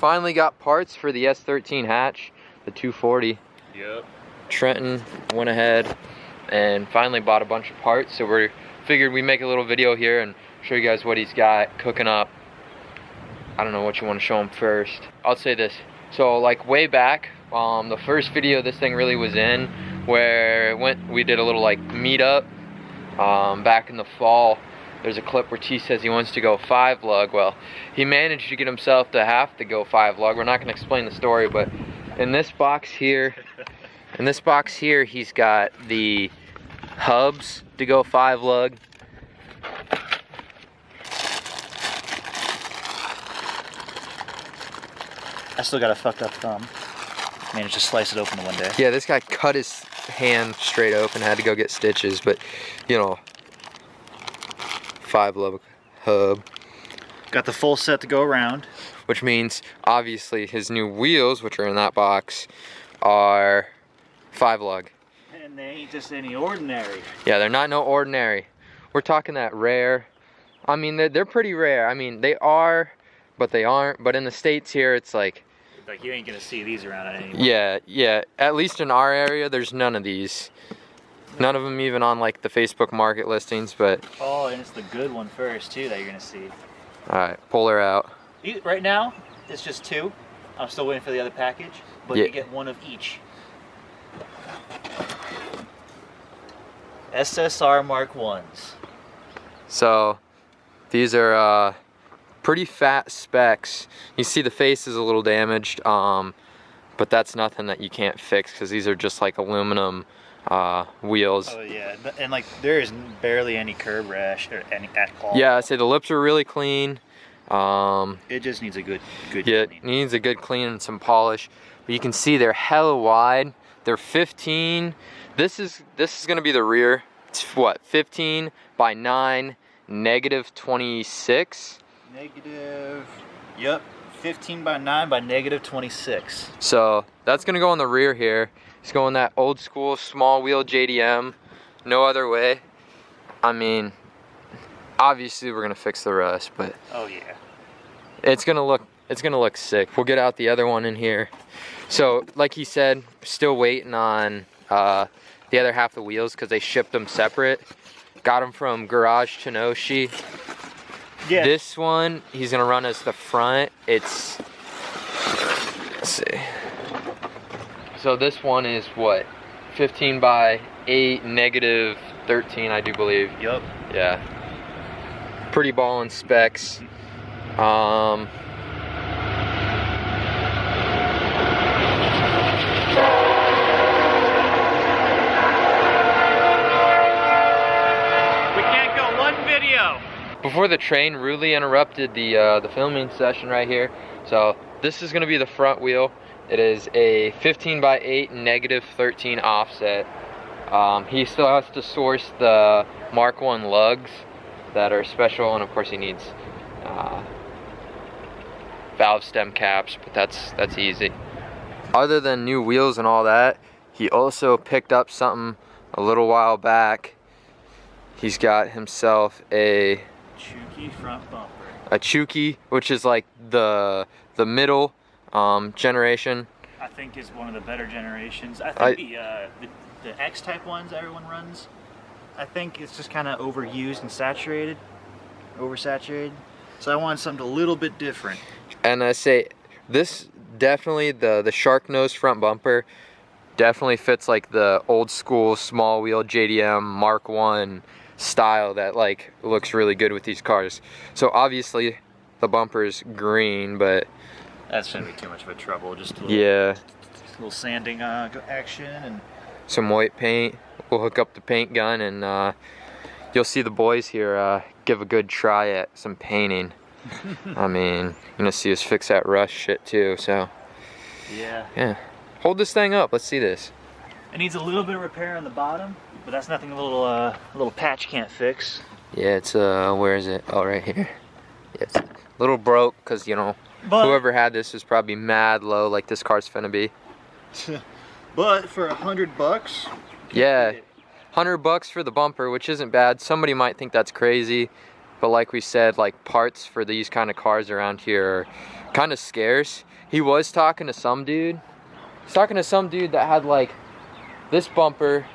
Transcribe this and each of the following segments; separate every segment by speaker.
Speaker 1: finally got parts for the S13 hatch, the 240.
Speaker 2: Yep.
Speaker 1: Trenton went ahead and finally bought a bunch of parts, so we figured we'd make a little video here and show you guys what he's got cooking up. I don't know what you want to show him first. I'll say this. So like way back, the first video this thing really was in, where we did a little like meetup back in the fall. There's a clip where T says he wants to go 5-lug. Well, he managed to get himself to have to go 5-lug. We're not going to explain the story, but in this box here, he's got the hubs to go 5-lug.
Speaker 2: I still got a fucked up thumb. Managed to slice it open one day.
Speaker 1: Yeah, this guy cut his hand straight open, had to go get stitches, but you know, 5-lug hub.
Speaker 2: Got the full set to go around.
Speaker 1: Which means, obviously, his new wheels, which are in that box, are 5-lug.
Speaker 2: And they ain't just any ordinary.
Speaker 1: Yeah, they're not no ordinary. We're talking that rare. I mean, they're pretty rare. I mean, they are, but they aren't. But in the States here, it's like
Speaker 2: you ain't gonna see these around anymore.
Speaker 1: Yeah. At least in our area, there's none of these. None of them even on like the Facebook market listings, but...
Speaker 2: Oh, and it's the good one first, too, that you're gonna see.
Speaker 1: Alright, pull her out.
Speaker 2: Right now, it's just 2. I'm still waiting for the other package, but you get one of each. SSR Mark Ones.
Speaker 1: So, these are pretty fat specs. You see the face is a little damaged, but that's nothing that you can't fix because these are just like aluminum wheels.
Speaker 2: Oh yeah, and like there is barely any curb rash or any at all.
Speaker 1: Yeah, I say the lips are really clean.
Speaker 2: It just needs a good
Speaker 1: yeah,
Speaker 2: clean.
Speaker 1: It needs a good clean and some polish. But you can see they're hella wide. They're 15. This is gonna be the rear. It's what, 15 by 9, negative 26.
Speaker 2: Yep, 15 by 9 by negative 26.
Speaker 1: So that's gonna go on the rear here. It's going that old school small wheel JDM, no other way. I mean, obviously we're gonna fix the rust, but
Speaker 2: oh yeah,
Speaker 1: it's gonna look sick. We'll get out the other one in here. So like he said, still waiting on the other half of the wheels because they shipped them separate. Got them from Garage Chinoshi. Yeah. This one he's gonna run as the front. Let's see. So this one is what, 15 by 8, negative 13, I do believe.
Speaker 2: Yep.
Speaker 1: Yeah. Pretty ballin' specs. We
Speaker 2: can't go one video.
Speaker 1: Before the train rudely interrupted the filming session right here. So this is gonna be the front wheel. It is a 15 by 8, negative 13 offset. He still has to source the Mark One lugs that are special, and of course he needs valve stem caps, but that's easy. Other than new wheels and all that, he also picked up something a little while back. He's got himself a
Speaker 2: Chuki front bumper.
Speaker 1: A Chuki, which is like the middle generation.
Speaker 2: I think is one of the better generations. I think the X-type ones everyone runs, I think it's just kind of overused and oversaturated. So I wanted something a little bit different.
Speaker 1: And I say this definitely, the shark nose front bumper definitely fits like the old school small wheel JDM Mark One style that like looks really good with these cars. So obviously the bumper's green, but
Speaker 2: that's shouldn't be too much of a trouble. Just a little sanding action and
Speaker 1: some white paint. We'll hook up the paint gun and you'll see the boys here give a good try at some painting. I mean, you're gonna see us fix that rust shit too, so yeah. Hold this thing up, let's see this.
Speaker 2: It needs a little bit of repair on the bottom, but that's nothing a little patch can't fix.
Speaker 1: Yeah, it's where is it? Oh, right here. Yeah, it's a little broke because, you know, whoever had this is probably mad low like this car's finna be.
Speaker 2: But for $100,
Speaker 1: yeah, $100 for the bumper, which isn't bad. Somebody might think that's crazy, but like we said, like parts for these kind of cars around here are kind of scarce. he was talking to some dude. He's talking to some dude that had like this bumper,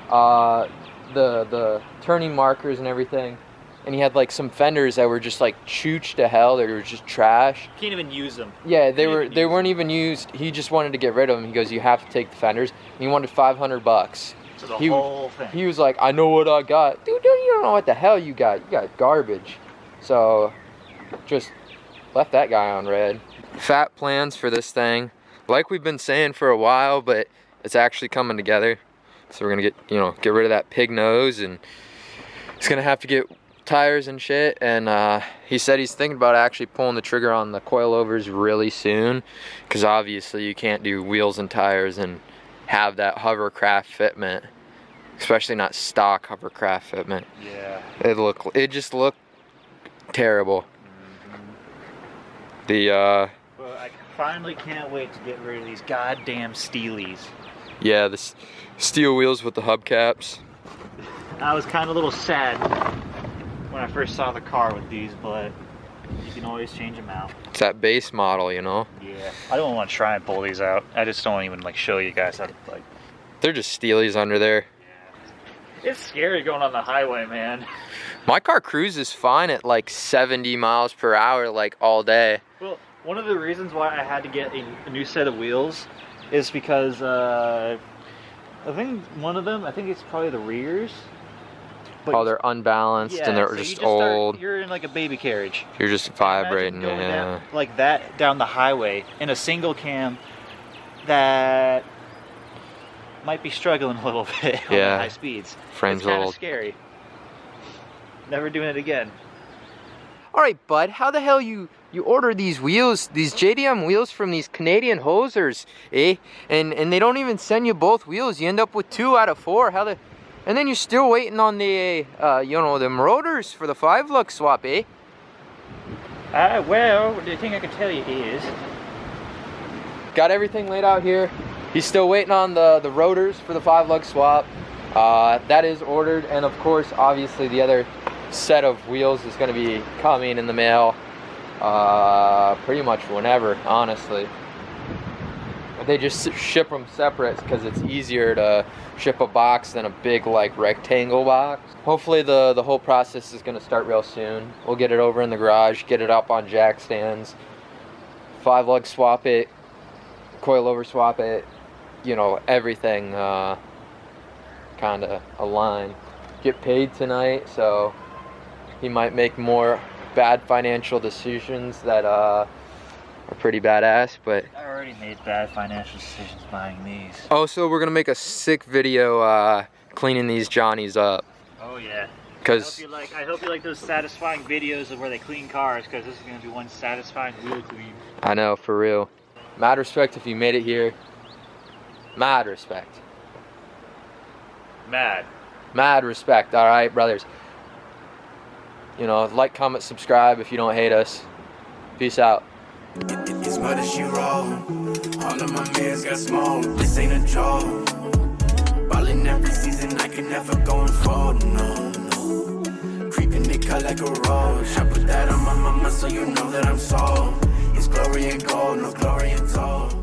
Speaker 1: the turning markers and everything, and he had like some fenders that were just like chooched to hell. They were just trash.
Speaker 2: Can't even use them.
Speaker 1: Yeah, they weren't even used. He just wanted to get rid of them. He goes, you have to take the fenders. And he wanted $500.
Speaker 2: So the whole thing.
Speaker 1: He was like, I know what I got. Dude, you don't know what the hell you got. You got garbage. So just left that guy on red. Fat plans for this thing, like we've been saying for a while, but it's actually coming together. So we're gonna get rid of that pig nose, and it's gonna have to get tires and shit. And he said he's thinking about actually pulling the trigger on the coilovers really soon, because obviously you can't do wheels and tires and have that hovercraft fitment, especially not stock hovercraft fitment.
Speaker 2: Yeah.
Speaker 1: It just looked terrible.
Speaker 2: Well, I finally can't wait to get rid of these goddamn steelies.
Speaker 1: Yeah, the steel wheels with the hubcaps.
Speaker 2: I was kind of a little sad when I first saw the car with these, but you can always change them out.
Speaker 1: It's that base model, you know?
Speaker 2: Yeah. I don't want to try and pull these out. I just don't even like show you guys how to like.
Speaker 1: They're just steelies under there.
Speaker 2: Yeah. It's scary going on the highway, man.
Speaker 1: My car cruises fine at like 70 miles per hour like all day.
Speaker 2: Well, one of the reasons why I had to get a new set of wheels is because I think one of them, I think it's probably the rears.
Speaker 1: But they're unbalanced, and they're just old.
Speaker 2: You're in like a baby carriage.
Speaker 1: You're just vibrating,
Speaker 2: Imagine going
Speaker 1: yeah.
Speaker 2: down, like that down the highway in a single cam that might be struggling a little bit on the high speeds.
Speaker 1: Frame's
Speaker 2: it's kind
Speaker 1: old.
Speaker 2: of scary. Never doing it again.
Speaker 1: All right, bud, how the hell you order these wheels, these JDM wheels from these Canadian hosers, eh? And they don't even send you both wheels. You end up with 2 out of 4. And then you're still waiting on the, them rotors for the 5-lug swap, eh?
Speaker 2: Well, the thing I can tell you is,
Speaker 1: got everything laid out here. He's still waiting on the rotors for the 5-lug swap. That is ordered, and of course, obviously, the other set of wheels is going to be coming in the mail pretty much whenever, honestly. They just ship them separate because it's easier to ship a box than a big like rectangle box. Hopefully the whole process is going to start real soon. We'll get it over in the garage, get it up on jack stands, 5-lug swap it, coilover swap it, everything kind of aligned. Get paid tonight, so he might make more bad financial decisions that are pretty badass, but
Speaker 2: I already made bad financial decisions buying these.
Speaker 1: Oh, so we're gonna make a sick video cleaning these Johnnies up.
Speaker 2: Oh yeah.
Speaker 1: Cause
Speaker 2: I hope you like those satisfying videos of where they clean cars, because this is gonna be one satisfying wheel clean.
Speaker 1: I know, for real. Mad respect if you made it here. Mad respect. Mad respect. All right, brothers. Like, comment, subscribe if you don't hate us. Peace out.
Speaker 3: It's murder she roll. All of my mans got smoke. This ain't a joke. Ballin' every season, I can never go and fold. No. Creeping they cut like a roach. I put that on my mama so you know that I'm sold. It's glory and gold, no glory and told.